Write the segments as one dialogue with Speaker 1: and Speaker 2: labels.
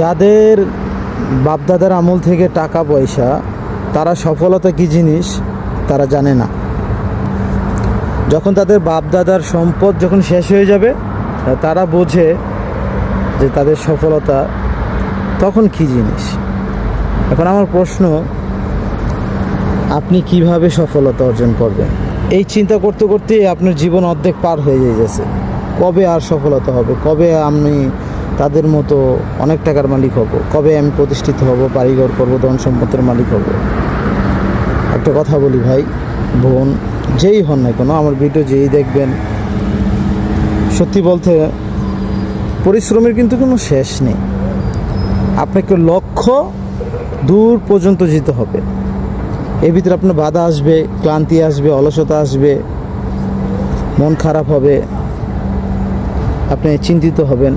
Speaker 1: যাদের বাপদাদার আমল থেকে টাকা পয়সা, তারা সফলতা কী জিনিস তারা জানে না। যখন তাদের বাপদাদার সম্পদ যখন শেষ হয়ে যাবে, তারা বোঝে যে তাদের সফলতা তখন কী জিনিস। এখন আমার প্রশ্ন, আপনি কিভাবে সফলতা অর্জন করবেন? এই চিন্তা করতে করতেই আপনার জীবন অর্ধেক পার হয়ে যাইতেছে। কবে আর সফলতা হবে? কবে আমি তাদের মতো অনেক টাকার মালিক হব? কবে আমি প্রতিষ্ঠিত হব, বাড়িঘর করবো, ধন সম্পদের মালিক হব? একটা কথা বলি ভাই, বোন, যেই হন না কেন, আমার ভিডিও যেই দেখবেন, সত্যি বলতে পরিশ্রমের কিন্তু কোনো শেষ নেই। আপনাকে লক্ষ্য দূর পর্যন্ত যেতে হবে। এর ভিতরে আপনার বাধা আসবে, ক্লান্তি আসবে, অলসতা আসবে, মন খারাপ হবে, আপনি চিন্তিত হবেন,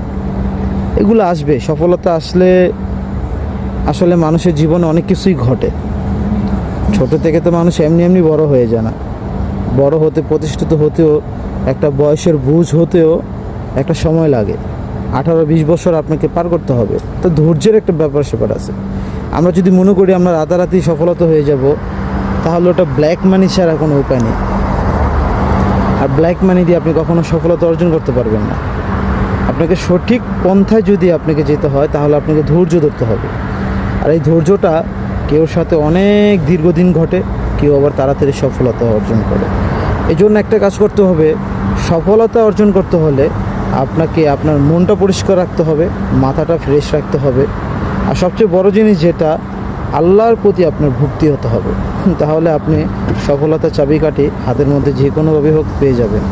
Speaker 1: এগুলো আসবে। সফলতা আসলে আসলে মানুষের জীবনে অনেক কিছুই ঘটে। ছোট থেকে তো মানুষ এমনি এমনি বড় হয়ে যায় না। বড় হতে, প্রতিষ্ঠিত হতেও, একটা বয়সের বুঝ হতেও একটা সময় লাগে। 18-20 বছর আপনাকে পার করতে হবে। তো ধৈর্যের একটা ব্যাপার স্যাপার আছে। আমরা যদি মনে করি আমরা রাতারাতি সফলতা হয়ে যাব, তাহলে ওটা ব্ল্যাক মানি ছাড়া কোনো উপায় নেই। আর ব্ল্যাক মানি দিয়ে আপনি কখনো সফলতা অর্জন করতে পারবেন না। আপনাকে সঠিক পন্থায় যদি আপনাকে যেতে হয়, তাহলে আপনাকে ধৈর্য ধরতে হবে। আর এই ধৈর্যটা কেউর সাথে অনেক দীর্ঘদিন ঘটে, কেউ আবার তাড়াতাড়ি সফলতা অর্জন করে। এই জন্য একটা কাজ করতে হবে, সফলতা অর্জন করতে হলে আপনাকে আপনার মনটা পরিষ্কার রাখতে হবে, মাথাটা ফ্রেশ রাখতে হবে, আর সবচেয়ে বড় জিনিস যেটা, আল্লাহর প্রতি আপনার ভক্তি হতে হবে। তাহলে আপনি সফলতার চাবিকাঠি হাতের মধ্যে যে কোনোভাবে হোক পেয়ে যাবেন।